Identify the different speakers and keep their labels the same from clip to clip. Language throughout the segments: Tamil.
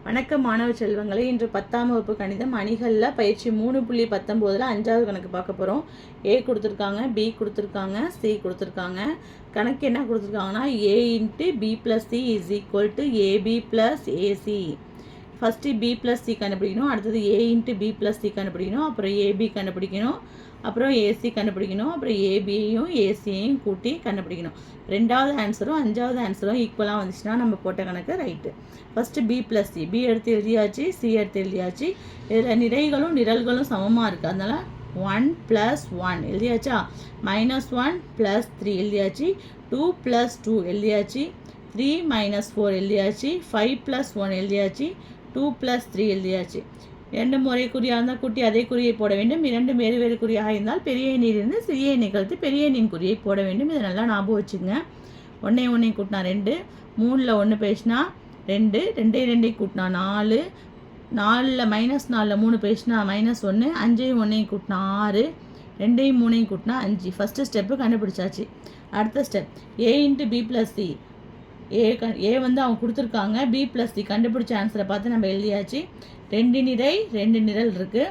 Speaker 1: வணக்கம் மாணவ செல்வங்களே, இன்று 10ஆம் வகுப்பு கணிதம் அணிகளில் பயிற்சி 3.19 5வது கணக்கு பார்க்க போகிறோம். ஏ கொடுத்துருக்காங்க, பி கொடுத்துருக்காங்க, சி கொடுத்துருக்காங்க. கணக்கு என்ன கொடுத்துருக்காங்கன்னா A into B plus C is equal to AB plus AC. First B plus C கண்டுபிடிக்கணும், அடுத்தது A into B plus C கண்டுபிடிக்கணும், அப்புறம் ஏபி கண்டுபிடிக்கணும், அப்புறம் ஏசி கண்டுபிடிக்கணும், அப்புறம் ஏபியையும் ஏசியையும் கூட்டி கண்டுபிடிக்கணும். ரெண்டாவது ஆன்சரும் அஞ்சாவது ஆன்சரும் ஈக்குவலாக வந்துச்சுன்னா நம்ம போட்ட கணக்கு right. First B plus C, B எடுத்து எழுதியாச்சு, சி எடுத்து எழுதியாச்சு. இதில் நிறைகளும் நிரல்களும் சமமாக இருக்குது, அதனால் 1 + 1 எழுதியாச்சா, -1 + 3 எழுதியாச்சு, 2 + 2 எழுதியாச்சு, 3 - 4 எழுதியாச்சு, 5 + 1 எழுதியாச்சு, 2 + 3 எழுதியாச்சு. இரண்டு முறை குறியாக இருந்தால் கூட்டி அதே குறியை போட வேண்டும். இரண்டு வேறு வேறு குறியாக இருந்தால் பெரிய எண்ணிலிருந்து சிறிய எண்ணை கழித்து பெரிய எண்ணின் குறியை போட வேண்டும். இதை நல்லா ஞாபகம் வச்சுங்க. ஒன்றையும் கூட்டினா 2, 3ல் 1 பேசினா 2, 2 கூட்டினா 4, 4ல் -4ல் 3 பேசினா -1, 5ஐயும் 1ஐயும் கூட்டினா 6, 2ஐயும் 3ஐயும் கூட்டினா 5. ஃபஸ்ட்டு ஸ்டெப்பு கண்டுபிடிச்சாச்சு. அடுத்த ஸ்டெப் ஏ இன்ட்டு பி ப்ளஸ் சி. ஏ வந்து அவங்க கொடுத்துருக்காங்க, பி ப்ளஸ் சி கண்டுபிடிச்ச ஆன்சரை பார்த்து நம்ம எழுதியாச்சு. 2 நிரை 2 நிரல் இருக்குது,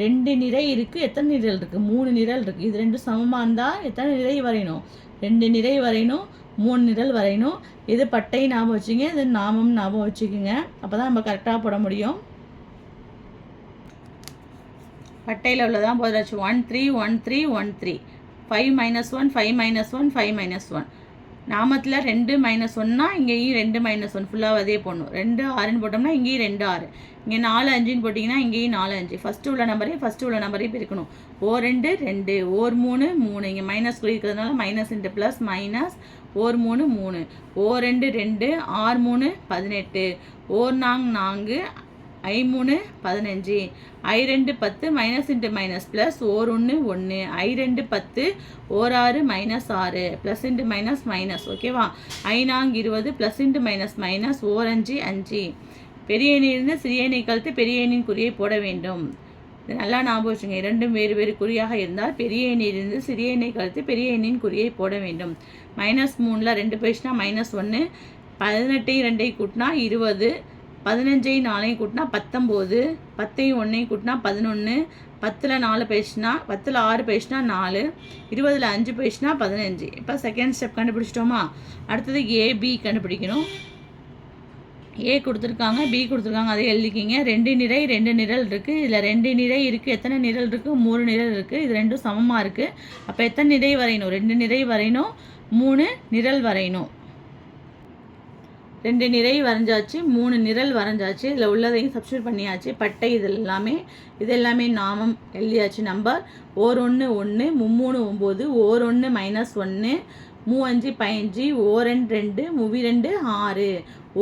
Speaker 1: 2 நிரை இருக்குது. எத்தனை நிரல் இருக்குது? 3 நிரல் இருக்குது. இது ரெண்டும் சமமாக இருந்தால் எத்தனை நிரை வரையணும்? 2 நிரை வரையணும், 3 நிரல் வரையணும். இது பட்டை ஞாபகம் வச்சுங்க, இது நாமம் ஞாபகம் வச்சுக்கோங்க. அப்போ தான் நம்ம கரெக்டாக போட முடியும். பட்டையில் உள்ளதான் போதாச்சு. 1 3 1 3 1 3, 5 - 1 5 - 1 5 - 1. நாமத்தில் 2 - 1னா இங்கேயும் 2 - 1 ஃபுல்லாக அதே போடணும். 2 6ன்னு போட்டோம்னா இங்கேயும் 2 6. இங்கே 4 5ன்னு போட்டிங்கன்னா இங்கேயும் 4 5. ஃபஸ்ட்டு உள்ள நம்பரையும் பிரிக்கணும். ஓர் 2 2, ஓர் 3 3. இங்கே மைனஸ் குறிக்கிறதுனால minus into plus minus, or 3 3, or 2 2, or 3 18, or 4 I3 15, I2 10 minus into minus plus, or 1 1, I2 10, or 6 -6 plus into minus minus. ஓகேவா? I4 20 plus into minus minus, or 5 5. பெரிய எண்ணிலிருந்து சிறிய எண்ணை கழித்து பெரிய எண்ணின் குறியை போட வேண்டும். இது நல்லா ஞாபகம் வச்சுங்க. இரண்டும் வேறு வேறு குறியாக இருந்தால் பெரிய எண்ணிலிருந்து சிறிய எண்ணை கழித்து பெரிய எண்ணின் குறியை போட வேண்டும். -3ல் 2 பேசினா -1, 18ஐயும் 2ஐயும் கூட்டினா 20, 15ஐயும் 4ஐயும் கூட்டினா 19, 10ஐயும் 1ஐயும் கூட்டினா 11, 10ல் 4 பேசினா 10ல் 6 பேசினா 4, 20ல் 5 பேசினா 15. இப்போ செகண்ட் ஸ்டெப் கண்டுபிடிச்சிட்டோமா? அடுத்தது ஏபி கண்டுபிடிக்கணும். ஏ கொடுத்துருக்காங்க, பி கொடுத்துருக்காங்க, அதை எழுதிக்கிங்க. 2 நிரை 2 நிரல் இருக்குது. இதில் 2 நிரை இருக்குது. எத்தனை நிரல் இருக்குது? 3 நிரல் இருக்குது. இது ரெண்டும் சமமாக இருக்குது. அப்போ எத்தனை நிரை வரையணும்? 2 நிரை வரையணும், 3 நிரல் வரையணும். 2 நிரை வரைஞ்சாச்சு, 3 நிரல் வரைஞ்சாச்சு. இதில் உள்ளதையும் சப்ஸ்டியூட் பண்ணியாச்சு. பட்டை இது எல்லாமே நாமம் எழுதியாச்சு. நம்பர் ஓர் 1 1, 3 9, ஓர் 1 -1, 3 5 15, ஓர் 2 2, 6,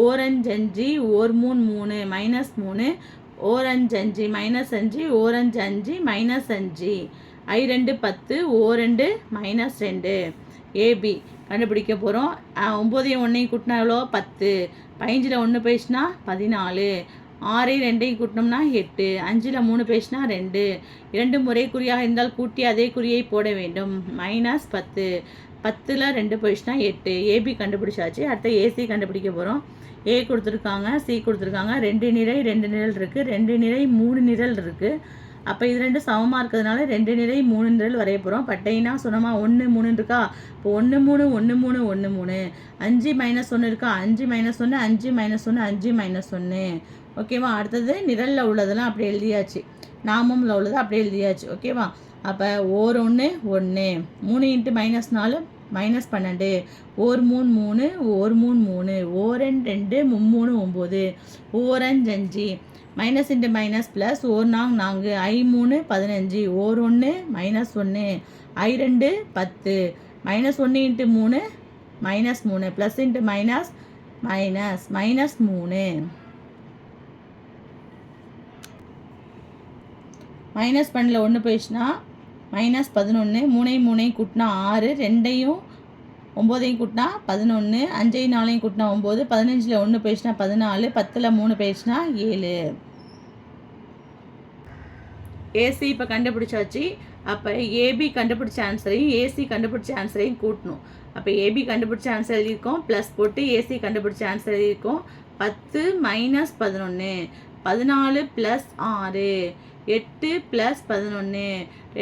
Speaker 1: ஓர் 5 5, ஓர் 3 3, -3, ஓர் 5 5 -5, ஓர் 5 5 -5, I2 10, ஓர் 2 -2. ஏபி கண்டுபிடிக்க போகிறோம். 9ஐயும் 1ஐயும் கூட்டினா எவ்வளோ? 10. 15ல் 1 பேசினா 14, 6ஐயும் 2ஐயும் கூட்டினோம்னா 8, 5ல் 3 பேசினா 2. 2 முறை குறியாக இருந்தால் கூட்டி அதே குறியை போட வேண்டும். -10, 10ல் 2 போயிடுச்சுன்னா 8. ஏபி கண்டுபிடிச்சாச்சு. அடுத்த ஏசி கண்டுபிடிக்க போகிறோம். ஏ கொடுத்துருக்காங்க, சி கொடுத்துருக்காங்க. 2 நிரை 2 நிரல் இருக்குது, 2 நிரை 3 நிரல் இருக்குது. அப்போ இது ரெண்டும் சமமாக இருக்கிறதுனால 2 நிரை 3 நிரல் வரைய போகிறோம். பட்டைனா சொன்னோமா 1 3 இருக்கா? இப்போ 1 3 1 3 1 3, 5 -1 இருக்கா? 5 -1 5 -1 5 -1. ஓகேவா? அடுத்தது நிரலில் உள்ளதெல்லாம் அப்படியே எழுதியாச்சு, நாமமில் உள்ளது அப்படியே எழுதியாச்சு. ஓகேவா? அப்போ ஓர் 1 1, 3 × -4 -12, ஓர் 3 3, ஓர் 3 3, or 2 3 9, wore 5 5, minus into minus plus, wore 4 I3 15, wore 1 -1, I2 10, -1 × 3 -3, plus into minus minus -3. -12ல் 1 போயிடுச்சுன்னா -11, 3ஐயும் 3ஐயும் கூட்டினா 6, 2ஐயும் 9ஐயும் கூட்டினா 11, 5ஐயும் 4ஐயும் கூட்டினா 9, 15ல் 1 போயிடுச்சுன்னா 14, 10ல் 3 போயிடுச்சுன்னா 7. ஏசி இப்போ கண்டுபிடிச்சாச்சு. அப்போ ஏபி கண்டுபிடிச்ச ஆன்சரையும் ஏசி கண்டுபிடிச்ச ஆன்சரையும் கூட்டணும். அப்போ ஏபி கண்டுபிடிச்ச ஆன்சர் எழுதியிருக்கோம், ப்ளஸ் போட்டு ஏசி கண்டுபிடிச்ச ஆன்சர் எழுதியிருக்கோம், 10 minus 11 14 plus 6 8 plus 11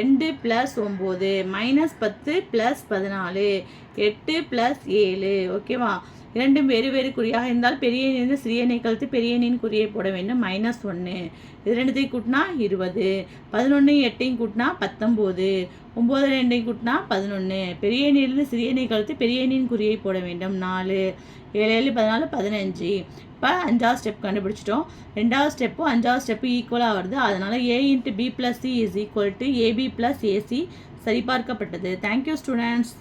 Speaker 1: 2 plus 9 minus 10 plus 14 8 plus 7 ஓகேவா. இரண்டும் வேறு வேறு குறியாக இருந்தால் பெரிய எண்ணிலிருந்து சிறிய எண்ணை கழித்து பெரிய எண்ணின் குறியை போட வேண்டும். -1 இது ரெண்டுத்தையும் கூட்டினா 20 11 8ஐயும் கூட்டினா 19 9 2ஐயும் கூட்டினா 11 பெரிய எண்ணிலிருந்து சிறிய எண்ணை கழித்து பெரிய எண்ணின் குறியை போட வேண்டும். 4 7 7 14 15 இப்போ 5வது ஸ்டெப் கண்டுபிடிச்சிட்டோம். 2வது ஸ்டெப்பும் 5வது ஸ்டெப்பு ஈக்குவலாக வருது. அதனால் a × b + c = ab + ac சரிபார்க்கப்பட்டது. Thank you students.